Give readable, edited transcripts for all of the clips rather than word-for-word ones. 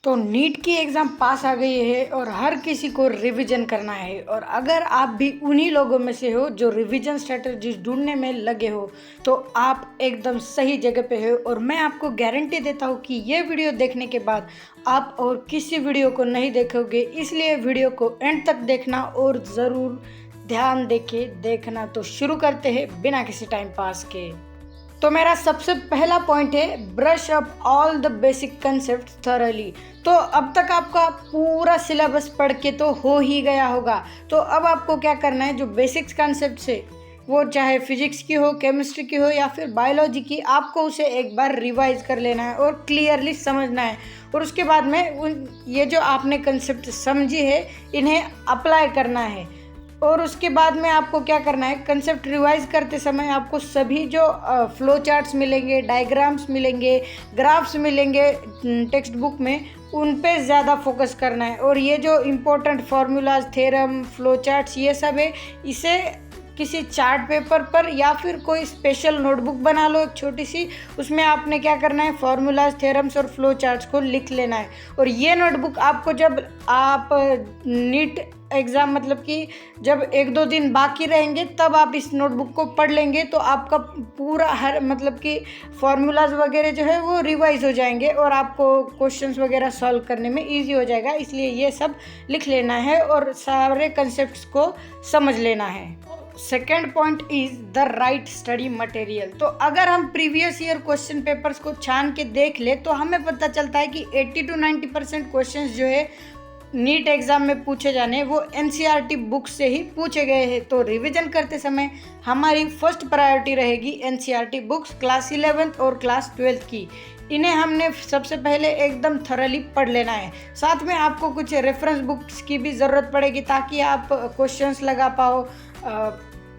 तो नीट की exam pass आ गई है और हर किसी को रिवीजन करना है। और अगर आप भी उन्हीं लोगों में से हो जो रिवीजन स्ट्रेटजीज ढूंढने में लगे हो तो आप एकदम सही जगह पे हो। और मैं आपको गारंटी देता हूँ कि ये वीडियो देखने के बाद आप और किसी वीडियो को नहीं देखोगे, इसलिए वीडियो को एंड तक देखना और ज़रूर ध्यान देके देखना। तो शुरू करते हैं बिना किसी टाइम पास के। तो मेरा सबसे पहला पॉइंट है brush up all the basic concept thoroughly. तो अब तक आपका पूरा सिलेबस पढ़ के तो हो ही गया होगा। तो अब आपको क्या करना है, जो बेसिक्स कंसेप्ट है वो चाहे फिजिक्स की हो, केमिस्ट्री की हो या फिर बायोलॉजी की, आपको उसे एक बार रिवाइज कर लेना है और क्लियरली समझना है। और उसके बाद में ये जो आपने कंसेप्ट समझी है इन्हें अप्लाई करना है। और उसके बाद में आपको क्या करना है, कंसेप्ट रिवाइज करते समय आपको सभी जो फ्लो चार्ट्स मिलेंगे, डायग्राम्स मिलेंगे, ग्राफ्स मिलेंगे टेक्स्ट बुक में, उन पे ज़्यादा फोकस करना है। और ये जो important formulas, theorem, flow charts ये सब है, इसे किसी चार्ट पेपर पर या फिर कोई स्पेशल नोटबुक बना लो एक छोटी सी, उसमें आपने क्या करना है, फार्मूलाज, थ्योरम्स और फ्लो चार्ट्स को लिख लेना है। और ये नोटबुक आपको जब आप नीट एग्ज़ाम मतलब कि जब 1-2 दिन बाकी रहेंगे तब आप इस नोटबुक को पढ़ लेंगे तो आपका पूरा हर मतलब कि फार्मूलाज वगैरह जो है वो रिवाइज हो जाएंगे और आपको क्वेश्चंस वगैरह सॉल्व करने में इजी हो जाएगा। इसलिए ये सब लिख लेना है और सारे कंसेप्ट्स को समझ लेना है। Second point is the right study material. तो अगर हम प्रीवियस ईयर क्वेश्चन पेपर्स को छान के देख ले तो हमें पता चलता है कि 80-90% क्वेश्चन जो है नीट एग्ज़ाम में पूछे जाने वो एनसीईआरटी बुक से ही पूछे गए हैं। तो रिवीजन करते समय हमारी फर्स्ट प्रायोरिटी रहेगी एनसीईआरटी बुक्स क्लास 11th और क्लास 12th की। इन्हें हमने सबसे पहले एकदम थॉरली पढ़ लेना है। साथ में आपको कुछ रेफरेंस बुक्स की भी ज़रूरत पड़ेगी ताकि आप क्वेश्चंस लगा पाओ,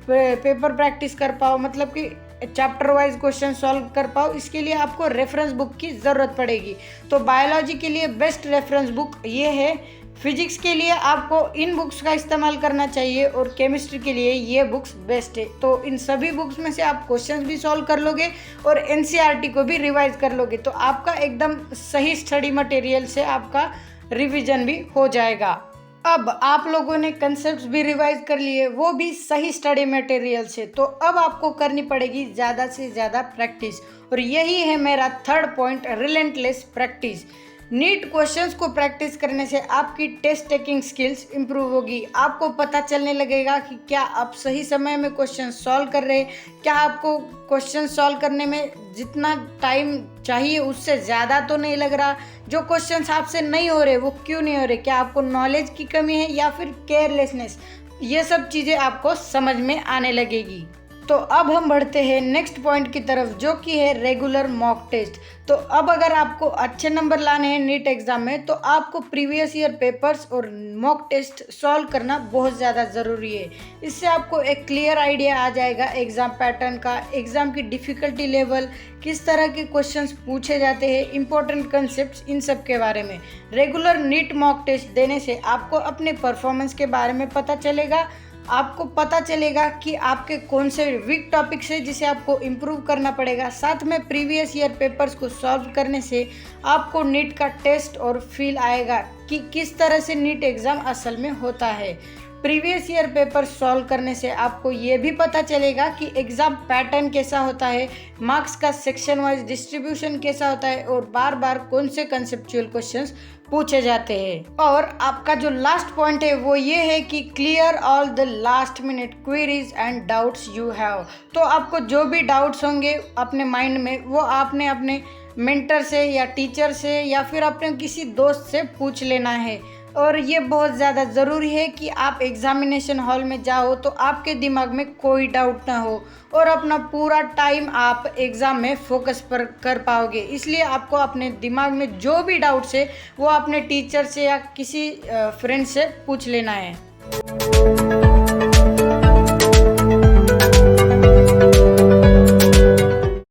पेपर प्रैक्टिस कर पाओ, मतलब कि चैप्टर वाइज क्वेश्चन सॉल्व कर पाओ। इसके लिए आपको रेफरेंस बुक की ज़रूरत पड़ेगी। तो बायोलॉजी के लिए बेस्ट रेफरेंस बुक ये है। फिजिक्स के लिए आपको इन बुक्स का इस्तेमाल करना चाहिए और केमिस्ट्री के लिए ये बुक्स बेस्ट है। तो इन सभी बुक्स में से आप क्वेश्चंस भी सॉल्व कर लोगे और एनसीईआरटी को भी रिवाइज कर लोगे तो आपका एकदम सही स्टडी मटेरियल से आपका रिवीजन भी हो जाएगा। अब आप लोगों ने कंसेप्ट्स भी रिवाइज कर लिए, वो भी सही स्टडी मटेरियल से। तो अब आपको करनी पड़ेगी ज़्यादा से ज़्यादा प्रैक्टिस। और यही है मेरा third point, relentless practice. NEET questions को प्रैक्टिस करने से आपकी टेस्ट टेकिंग स्किल्स इंप्रूव होगी। आपको पता चलने लगेगा कि क्या आप सही समय में क्वेश्चन सॉल्व कर रहे हैं, क्या आपको क्वेश्चन सॉल्व करने में जितना टाइम चाहिए उससे ज़्यादा तो नहीं लग रहा, जो क्वेश्चंस आपसे नहीं हो रहे वो क्यों नहीं हो रहे, क्या आपको नॉलेज की कमी है या फिर केयरलेसनेस, ये सब चीज़ें आपको समझ में आने लगेगी। तो अब हम बढ़ते हैं नेक्स्ट पॉइंट की तरफ जो कि है रेगुलर मॉक टेस्ट। तो अब अगर आपको अच्छे नंबर लाने हैं नीट एग्ज़ाम में तो आपको प्रीवियस ईयर पेपर्स और मॉक टेस्ट सॉल्व करना बहुत ज़्यादा ज़रूरी है। इससे आपको एक क्लियर आइडिया आ जाएगा एग्ज़ाम पैटर्न का, एग्ज़ाम की डिफ़िकल्टी लेवल, किस तरह के क्वेश्चंस पूछे जाते हैं, इंपॉर्टेंट कंसेप्ट्स, इन सब के बारे में। रेगुलर नीट मॉक टेस्ट देने से आपको अपने परफॉर्मेंस के बारे में पता चलेगा, आपको पता चलेगा कि आपके कौन से वीक टॉपिक्स है जिसे आपको इम्प्रूव करना पड़ेगा। साथ में प्रीवियस ईयर पेपर्स को सॉल्व करने से आपको नीट का टेस्ट और फील आएगा कि किस तरह से नीट एग्ज़ाम असल में होता है। प्रीवियस ईयर पेपर सॉल्व करने से आपको ये भी पता चलेगा कि एग्ज़ाम पैटर्न कैसा होता है, मार्क्स का सेक्शन वाइज डिस्ट्रीब्यूशन कैसा होता है और बार बार कौन से कंसेप्चुअल क्वेश्चंस पूछे जाते हैं। और आपका जो लास्ट पॉइंट है वो ये है कि clear all the last minute queries and doubts you have. तो आपको जो भी डाउट्स होंगे अपने माइंड में वो आपने अपने मेंटर से या टीचर से या फिर अपने किसी दोस्त से पूछ लेना है। और ये बहुत ज़्यादा ज़रूरी है कि आप एग्ज़ामिनेशन हॉल में जाओ तो आपके दिमाग में कोई डाउट ना हो और अपना पूरा टाइम आप एग्ज़ाम में फोकस पर कर पाओगे। इसलिए आपको अपने दिमाग में जो भी डाउट्स है वो अपने टीचर से या किसी फ्रेंड से पूछ लेना है।